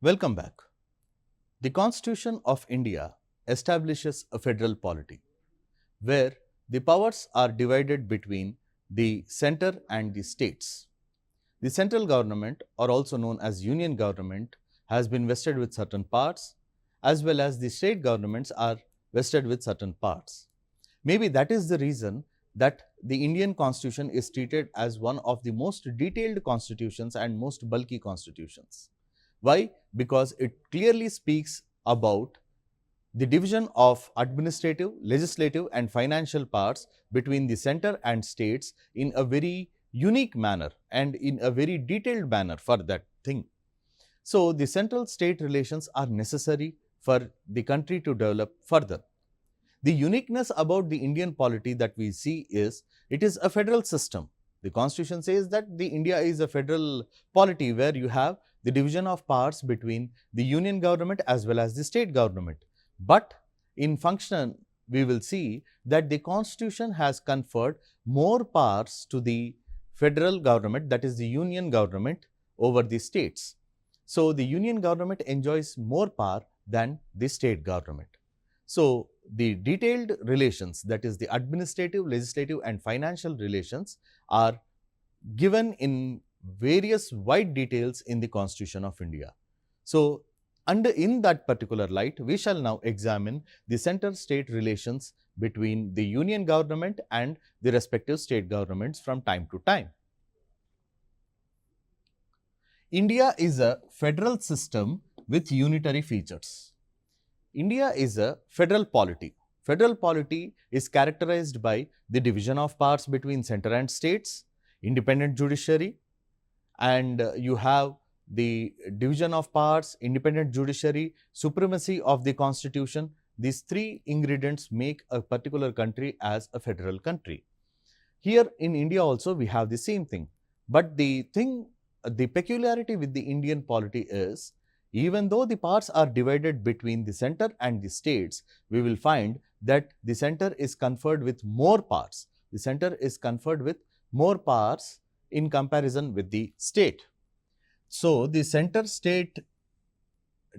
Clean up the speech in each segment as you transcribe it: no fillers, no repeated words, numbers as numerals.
Welcome back. The Constitution of India establishes a federal polity where the powers are divided between the center and the states. The central government, or also known as union government, has been vested with certain parts, as well as the state governments are vested with certain parts. Maybe that is the reason that the Indian Constitution is treated as one of the most detailed constitutions and most bulky constitutions. Why? Because it clearly speaks about the division of administrative, legislative and financial parts between the center and states in a very unique manner and in a very detailed manner for that thing. So, the central state relations are necessary for the country to develop further. The uniqueness about the Indian polity that we see is it is a federal system. The Constitution says that the India is a federal polity where you have the division of powers between the union government as well as the state government. But in function, we will see that the Constitution has conferred more powers to the federal government, that is the union government, over the states. So, the union government enjoys more power than the state government. So, the detailed relations, that is the administrative, legislative and financial relations, are given in various wide details in the Constitution of India. So, in that particular light, we shall now examine the center-state relations between the union government and the respective state governments from time to time. India is a federal system with unitary features. India is a federal polity. Federal polity is characterized by the division of powers between center and states, independent judiciary, and you have the division of powers, independent judiciary, supremacy of the constitution. These three ingredients make a particular country as a federal country. Here in India also we have the same thing, but the peculiarity with the Indian polity is, even though the powers are divided between the center and the states, we will find that the center is conferred with more powers. The center is conferred with more powers in comparison with the state. So, the center state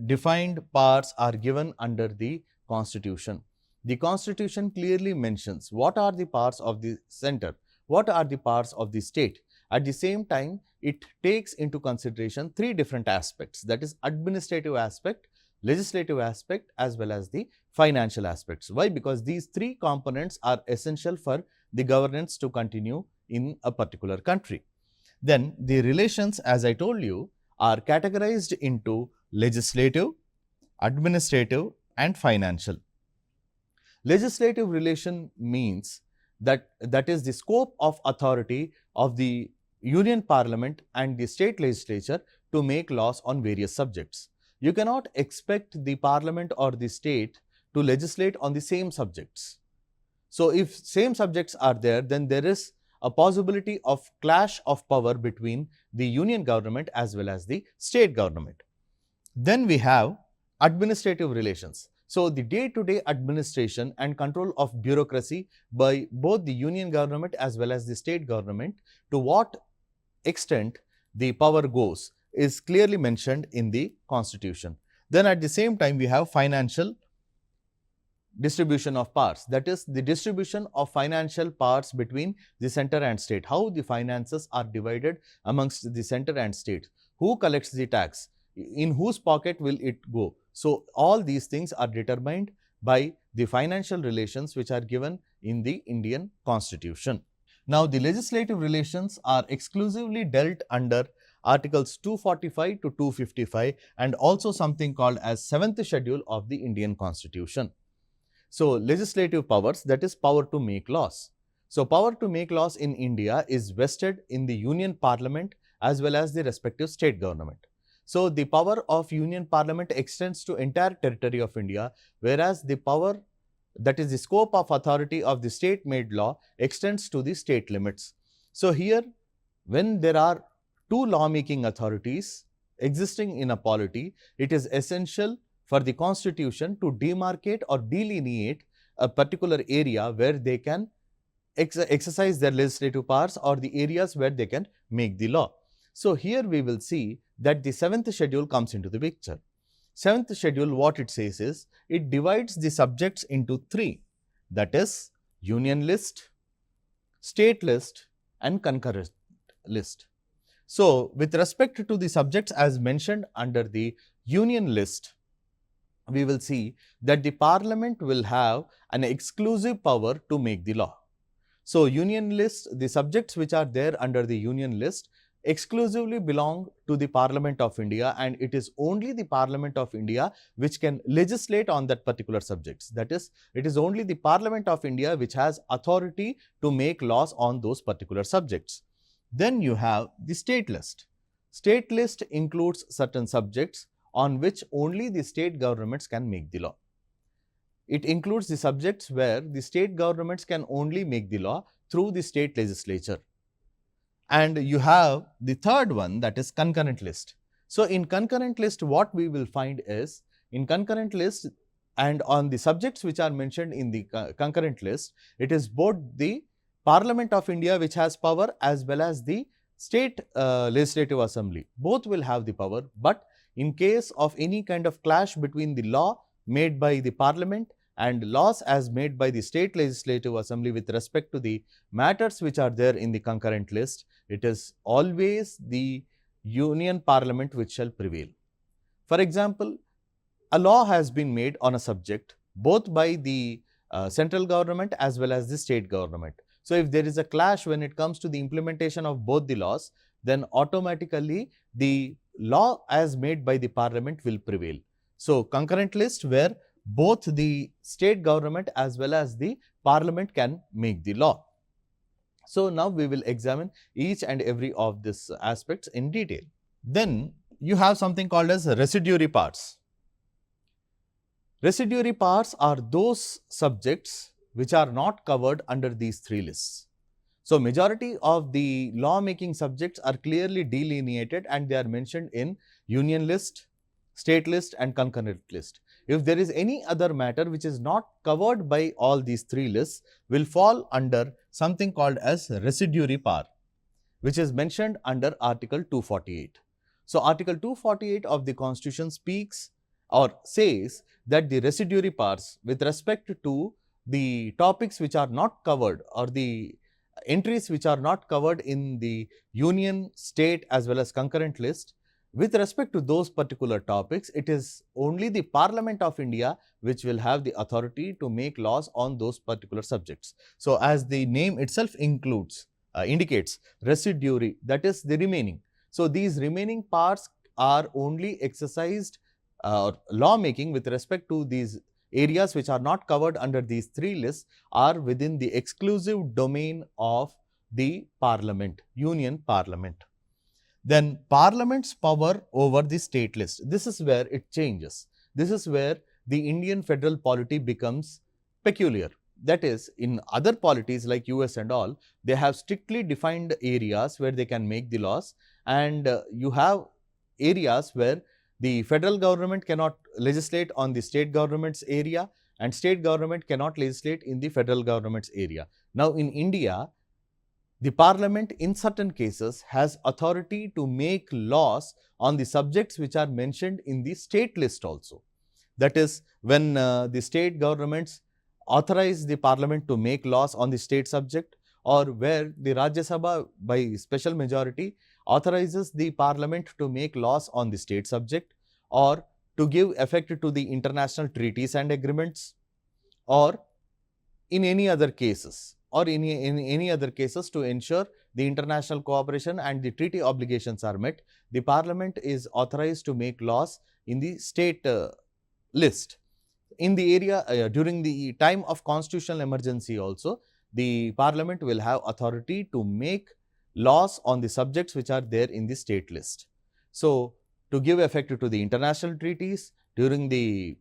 defined powers are given under the Constitution. The Constitution clearly mentions what are the powers of the center, what are the powers of the state. At the same time, it takes into consideration three different aspects, that is administrative aspect, legislative aspect as well as the financial aspects. Why? Because these three components are essential for the governance to continue in a particular country. Then the relations, as I told you, are categorized into legislative, administrative and financial. Legislative relation means that is the scope of authority of the Union Parliament and the state legislature to make laws on various subjects. You cannot expect the Parliament or the state to legislate on the same subjects. So, if same subjects are there, then there is a possibility of clash of power between the union government as well as the state government. Then we have administrative relations. So, the day-to-day administration and control of bureaucracy by both the union government as well as the state government, to what extent the power goes is clearly mentioned in the Constitution. Then at the same time we have financial distribution of powers, that is the distribution of financial powers between the center and state, how the finances are divided amongst the center and state, who collects the tax, in whose pocket will it go. So, all these things are determined by the financial relations which are given in the Indian Constitution. Now, the legislative relations are exclusively dealt under Articles 245 to 255 and also something called as 7th schedule of the Indian Constitution. So, legislative powers, that is power to make laws. So, power to make laws in India is vested in the Union Parliament as well as the respective state government. So, the power of Union Parliament extends to entire territory of India, whereas the power, that is the scope of authority of the state made law, extends to the state limits. So, here when there are two law-making authorities existing in a polity, it is essential for the Constitution to demarcate or delineate a particular area where they can exercise their legislative powers or the areas where they can make the law. So, here we will see that the 7th schedule comes into the picture. 7th schedule, what it says is, it divides the subjects into 3, that is union list, state list and concurrent list. So, with respect to the subjects as mentioned under the union list, we will see that the parliament will have an exclusive power to make the law. So, union list, the subjects which are there under the union list exclusively belong to the Parliament of India, and it is only the Parliament of India which can legislate on that particular subjects. That is, it is only the Parliament of India which has authority to make laws on those particular subjects. Then you have the state list. State list includes certain subjects on which only the state governments can make the law. It includes the subjects where the state governments can only make the law through the state legislature. And you have the third one, that is concurrent list. So, in concurrent list, what we will find is, in concurrent list and on the subjects which are mentioned in the concurrent list, it is both the Parliament of India which has power as well as the state legislative assembly. Both will have the power, but in case of any kind of clash between the law made by the Parliament and laws as made by the state legislative assembly with respect to the matters which are there in the concurrent list, it is always the union parliament which shall prevail. For example, a law has been made on a subject both by the central government as well as the state government. So, if there is a clash when it comes to the implementation of both the laws, then automatically the law as made by the parliament will prevail. So, concurrent list where both the state government as well as the parliament can make the law. So, now we will examine each and every of these aspects in detail. Then you have something called as residuary parts. Residuary parts are those subjects which are not covered under these 3 lists. So, majority of the law making subjects are clearly delineated and they are mentioned in union list, state list and concurrent list. If there is any other matter which is not covered by all these 3 lists, will fall under something called as residuary power, which is mentioned under Article 248. So, Article 248 of the Constitution speaks or says that the residuary powers with respect to the topics which are not covered or the entries which are not covered in the union, state as well as concurrent list, with respect to those particular topics, it is only the Parliament of India which will have the authority to make laws on those particular subjects. So, as the name itself indicates residuary, that is the remaining. So, these remaining parts are only exercised law making with respect to these areas which are not covered under these 3 lists are within the exclusive domain of the Parliament, Union Parliament. Then Parliament's power over the state list. This is where it changes. This is where the Indian federal polity becomes peculiar. That is, in other polities like US and all, they have strictly defined areas where they can make the laws, and you have areas where the federal government cannot legislate on the state government's area and state government cannot legislate in the federal government's area. Now, in India, the Parliament in certain cases has authority to make laws on the subjects which are mentioned in the state list also. That is, when the state governments authorize the Parliament to make laws on the state subject, or where the Rajya Sabha by special majority authorizes the Parliament to make laws on the state subject, or to give effect to the international treaties and agreements, or in any other cases, to ensure the international cooperation and the treaty obligations are met, the Parliament is authorized to make laws in the state list. In the area, during the time of constitutional emergency also, the Parliament will have authority to make laws on the subjects which are there in the state list. So, to give effect to the international treaties during the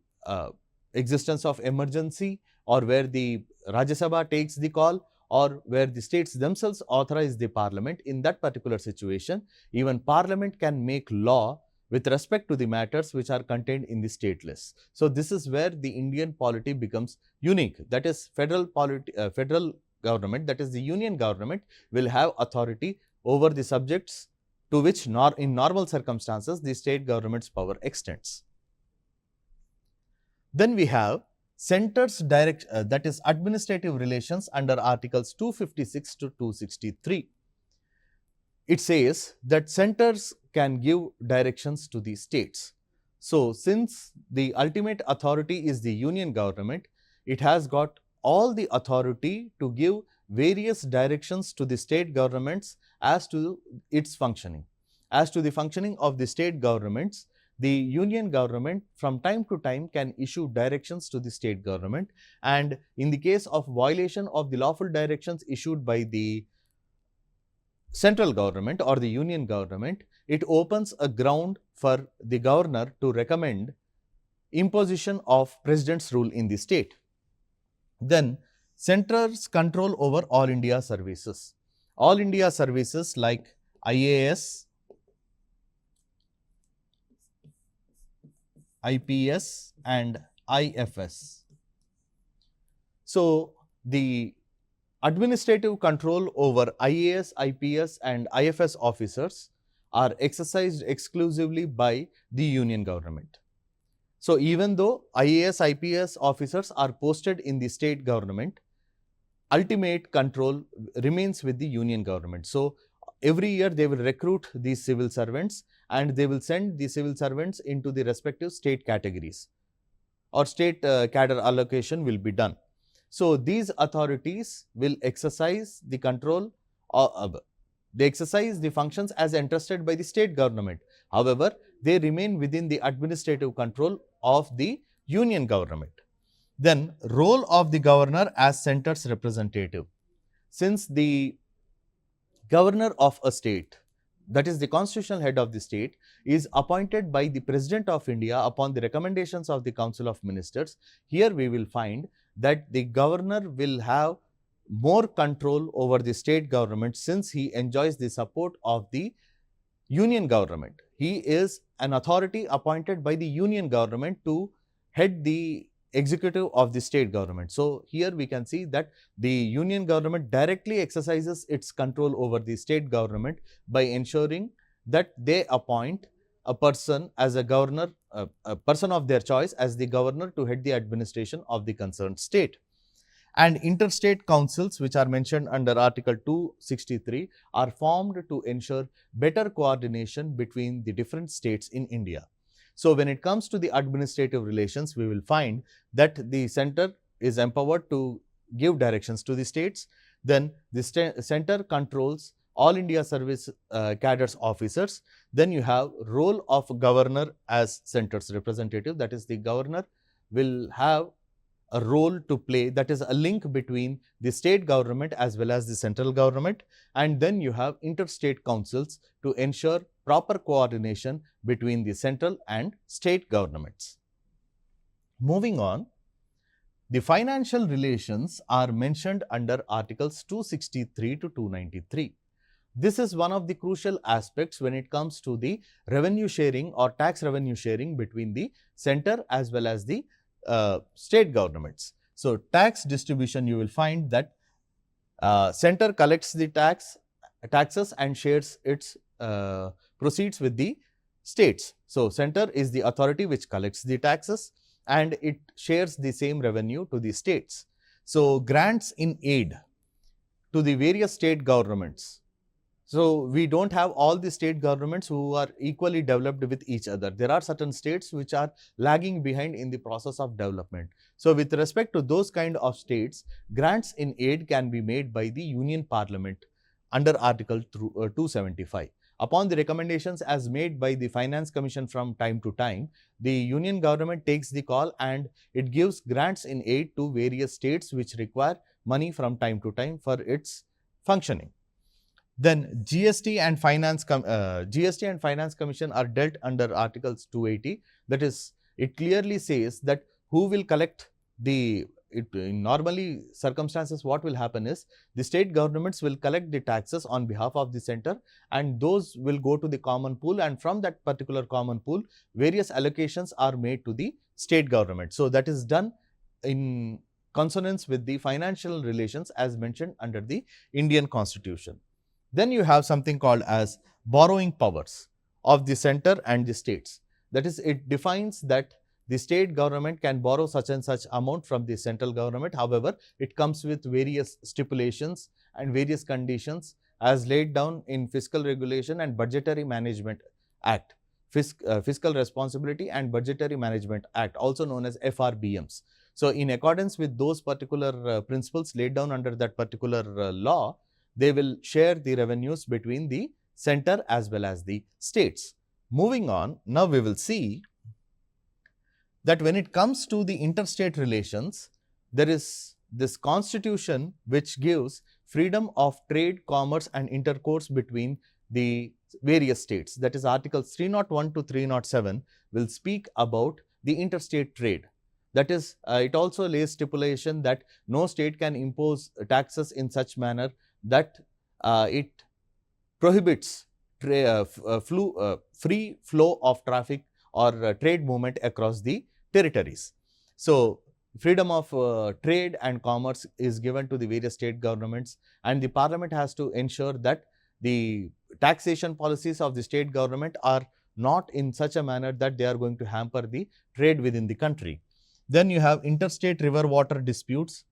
existence of emergency, or where the Rajya Sabha takes the call, or where the states themselves authorize the Parliament, in that particular situation, even Parliament can make law with respect to the matters which are contained in the state list. So, this is where the Indian polity becomes unique. That is, federal government, that is the union government, will have authority over the subjects to which in normal circumstances the state government's power extends. Then we have centers that is administrative relations under articles 256 to 263. It says that centers can give directions to the states. So, since the ultimate authority is the union government, it has got all the authority to give various directions to the state governments as to its functioning. As to the functioning of the state governments, the union government from time to time can issue directions to the state government, and in the case of violation of the lawful directions issued by the central government or the union government, it opens a ground for the governor to recommend imposition of president's rule in the state. Then centers control over all India services. All India services like IAS, IPS and IFS. So, the administrative control over IAS, IPS and IFS officers are exercised exclusively by the union government. So, even though IAS, IPS officers are posted in the state government, ultimate control remains with the union government. So, every year they will recruit these civil servants and they will send the civil servants into the respective state categories, or state cadre allocation will be done. So, these authorities will exercise the control, they exercise the functions as entrusted by the state government. However, they remain within the administrative control of the union government. Then, role of the governor as center's representative. Since the governor of a state, that is the constitutional head of the state, is appointed by the President of India upon the recommendations of the Council of Ministers, here we will find that the governor will have more control over the state government since he enjoys the support of the union government. He is an authority appointed by the union government to head the executive of the state government. So, here we can see that the union government directly exercises its control over the state government by ensuring that they appoint a person as a governor, a person of their choice as the governor to head the administration of the concerned state. And interstate councils, which are mentioned under Article 263, are formed to ensure better coordination between the different states in India. So, when it comes to the administrative relations, we will find that the center is empowered to give directions to the states. Then the center controls all India service cadres officers. Then you have role of governor as center's representative, that is the governor will have a role to play, that is a link between the state government as well as the central government. And then you have interstate councils to ensure proper coordination between the central and state governments. Moving on, the financial relations are mentioned under Articles 263 to 293. This is one of the crucial aspects when it comes to the revenue sharing or tax revenue sharing between the center as well as the state governments. So, tax distribution, you will find that center collects the taxes and shares its proceeds with the states. So, center is the authority which collects the taxes and it shares the same revenue to the states. So, grants in aid to the various state governments. So, we do not have all the state governments who are equally developed with each other. There are certain states which are lagging behind in the process of development. So, with respect to those kind of states, grants in aid can be made by the Union Parliament under Article 275. Upon the recommendations as made by the Finance Commission from time to time, the Union government takes the call and it gives grants in aid to various states which require money from time to time for its functioning. Then GST and Finance Commission are dealt under Articles 280. That is, it clearly says that who will collect the, in normally circumstances what will happen is the state governments will collect the taxes on behalf of the center and those will go to the common pool, and from that particular common pool various allocations are made to the state government. So, that is done in consonance with the financial relations as mentioned under the Indian Constitution. Then you have something called as borrowing powers of the center and the states. That is, it defines that the state government can borrow such and such amount from the central government. However, it comes with various stipulations and various conditions as laid down in Fiscal Regulation and Budgetary Management Act, Fiscal Responsibility and Budgetary Management Act, also known as FRBMs. So, in accordance with those particular principles laid down under that particular law, they will share the revenues between the center as well as the states. Moving on, now we will see that when it comes to the interstate relations, there is this constitution which gives freedom of trade, commerce and intercourse between the various states. That is, Articles 301 to 307 will speak about the interstate trade. That is, it also lays stipulation that no state can impose taxes in such manner that it prohibits free flow of traffic or trade movement across the territories. So, freedom of trade and commerce is given to the various state governments, and the parliament has to ensure that the taxation policies of the state government are not in such a manner that they are going to hamper the trade within the country. Then you have interstate river water disputes,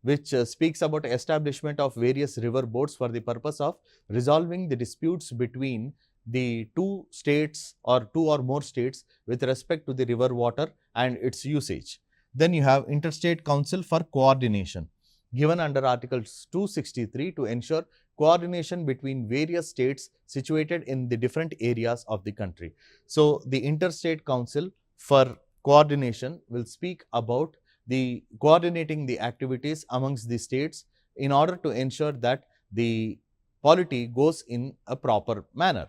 which speaks about establishment of various river boards for the purpose of resolving the disputes between the two states or two or more states with respect to the river water and its usage. Then you have Interstate Council for Coordination, given under Articles 263 to ensure coordination between various states situated in the different areas of the country. So, the Interstate Council for Coordination will speak about the coordinating the activities amongst the states in order to ensure that the polity goes in a proper manner.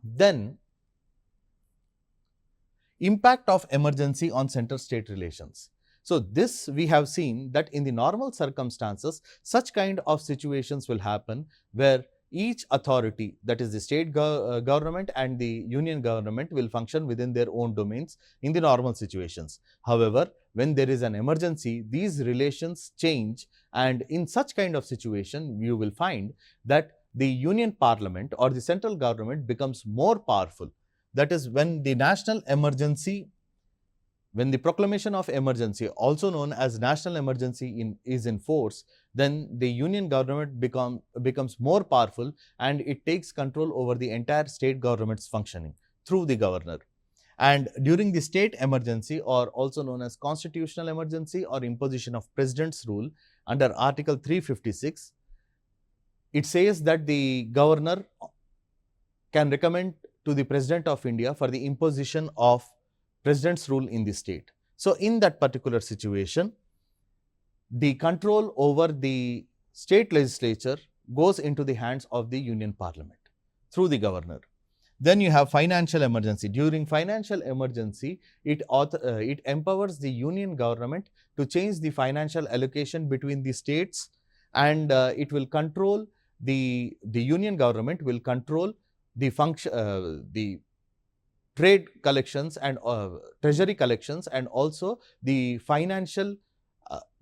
Then, impact of emergency on center-state relations. So, this we have seen that in the normal circumstances, such kind of situations will happen where each authority, that is the state government and the union government, will function within their own domains in the normal situations. However, when there is an emergency, these relations change, and in such kind of situation, you will find that the union parliament or the central government becomes more powerful. That is, when the national emergency, when the proclamation of emergency, also known as national emergency, is in force, then the union government becomes more powerful, and it takes control over the entire state government's functioning through the governor. And during the state emergency, or also known as constitutional emergency or imposition of president's rule, under Article 356, it says that the governor can recommend to the President of India for the imposition of president's rule in the state. So, in that particular situation, the control over the state legislature goes into the hands of the union parliament through the governor. Then you have financial emergency. During financial emergency, it empowers the union government to change the financial allocation between the states, and it will control the union government will control the the trade collections and treasury collections, and also the financial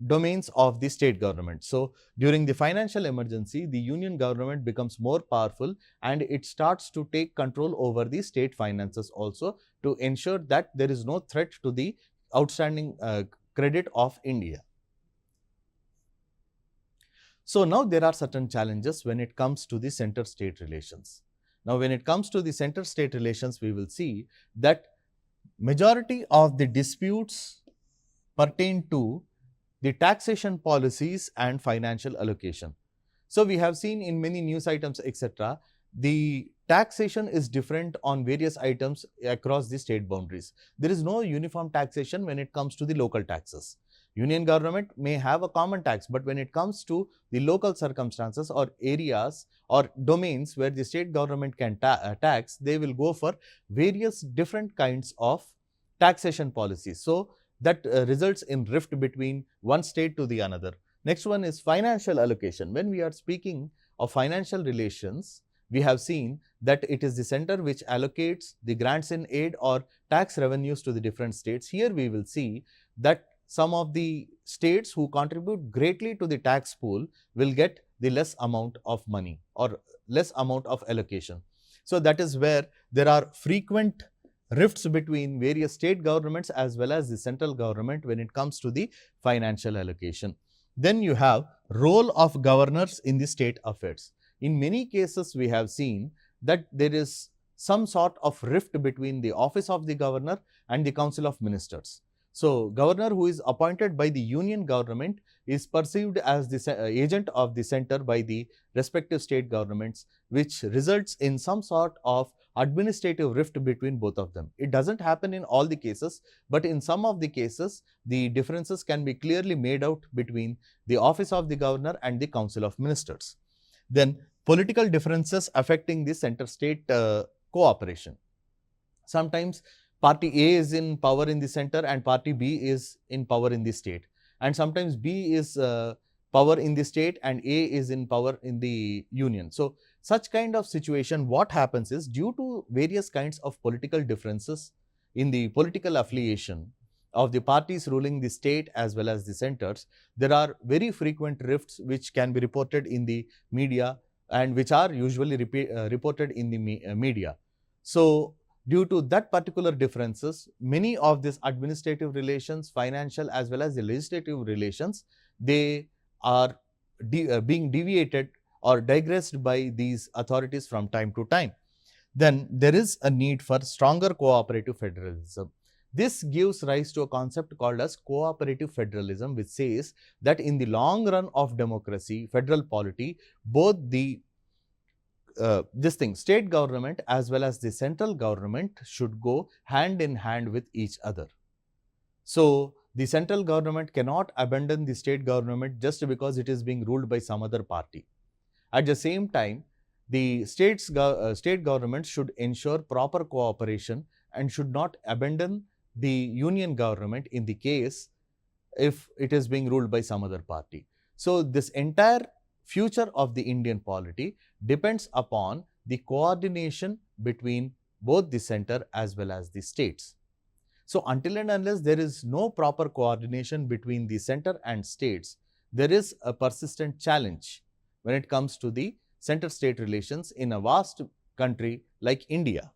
domains of the state government. So, during the financial emergency, the union government becomes more powerful, and it starts to take control over the state finances also, to ensure that there is no threat to the outstanding credit of India. So, now there are certain challenges when it comes to the center-state relations. Now, when it comes to the center-state relations, we will see that majority of the disputes pertain to the taxation policies and financial allocation. So, we have seen in many news items, etc., the taxation is different on various items across the state boundaries. There is no uniform taxation when it comes to the local taxes. Union government may have a common tax, but when it comes to the local circumstances or areas or domains where the state government can tax, they will go for various different kinds of taxation policies. So, that results in rift between one state to the another. Next one is financial allocation. When we are speaking of financial relations, we have seen that it is the center which allocates the grants in aid or tax revenues to the different states. Here we will see that some of the states who contribute greatly to the tax pool will get the less amount of money or less amount of allocation. So that is where there are frequent rifts between various state governments as well as the central government when it comes to the financial allocation. Then you have role of governors in the state affairs. In many cases, we have seen that there is some sort of rift between the office of the governor and the council of ministers. So, governor who is appointed by the union government is perceived as the agent of the center by the respective state governments, which results in some sort of administrative rift between both of them. It doesn't happen in all the cases, but in some of the cases, the differences can be clearly made out between the office of the governor and the council of ministers. Then, political differences affecting the center-state cooperation. Sometimes party A is in power in the center and party B is in power in the state, and sometimes B is power in the state and A is in power in the union. So, such kind of situation, what happens is, due to various kinds of political differences in the political affiliation of the parties ruling the state as well as the centers, there are very frequent rifts which can be reported in the media and which are usually reported in the media. So, due to that particular differences, many of these administrative relations, financial as well as the legislative relations, they are being deviated or digressed by these authorities from time to time. Then there is a need for stronger cooperative federalism. This gives rise to a concept called as cooperative federalism, which says that in the long run of democracy, federal polity, both the state government as well as the central government should go hand in hand with each other. So, the central government cannot abandon the state government just because it is being ruled by some other party. At the same time, the state government should ensure proper cooperation and should not abandon the union government in the case if it is being ruled by some other party. So, this entire future of the Indian polity depends upon the coordination between both the center as well as the states. So, until and unless there is no proper coordination between the center and states, there is a persistent challenge when it comes to the center-state relations in a vast country like India.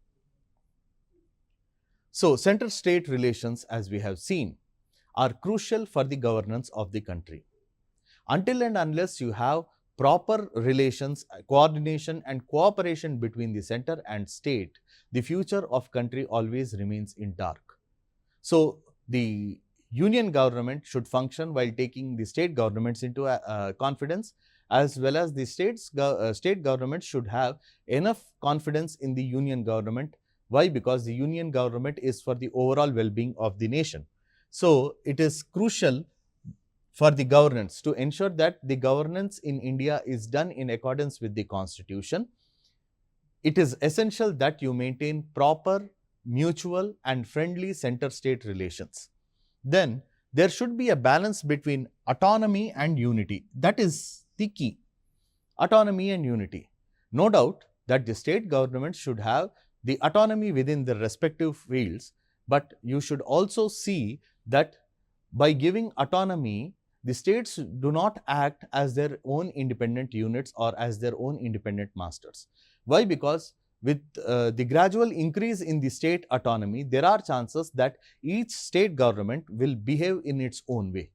So, center-state relations, as we have seen, are crucial for the governance of the country. Until and unless you have proper relations, coordination and cooperation between the center and state, the future of country always remains in dark. So, the union government should function while taking the state governments into confidence, as well as the state government should have enough confidence in the union government. Why? Because the union government is for the overall well-being of the nation. So, it is crucial for the governance to ensure that the governance in India is done in accordance with the constitution. It is essential that you maintain proper, mutual and friendly center-state relations. Then, there should be a balance between autonomy and unity. That is the key. Autonomy and unity. No doubt that the state government should have the autonomy within their respective fields, but you should also see that by giving autonomy, the states do not act as their own independent units or as their own independent masters. Why? Because with the gradual increase in the state autonomy, there are chances that each state government will behave in its own way.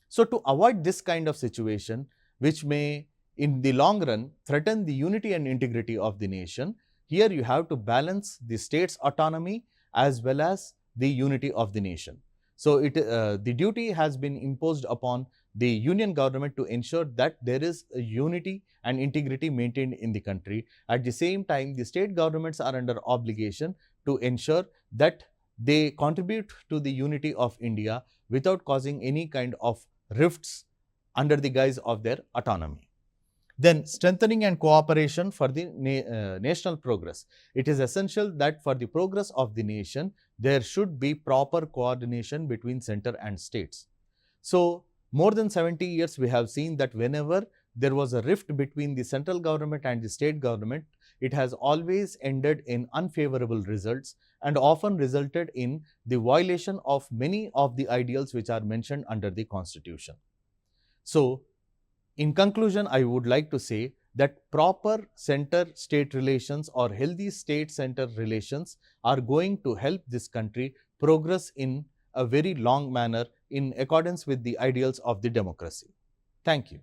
So, to avoid this kind of situation, which may in the long run threaten the unity and integrity of the nation, here you have to balance the state's autonomy as well as the unity of the nation. So, the duty has been imposed upon the union government to ensure that there is a unity and integrity maintained in the country. At the same time, the state governments are under obligation to ensure that they contribute to the unity of India without causing any kind of rifts under the guise of their autonomy. Then, strengthening and cooperation for the national progress. It is essential that for the progress of the nation, there should be proper coordination between center and states. So, more than 70 years we have seen that whenever there was a rift between the central government and the state government, it has always ended in unfavorable results and often resulted in the violation of many of the ideals which are mentioned under the constitution. So, in conclusion, I would like to say that proper center-state relations or healthy state-center relations are going to help this country progress in a very long manner in accordance with the ideals of the democracy. Thank you.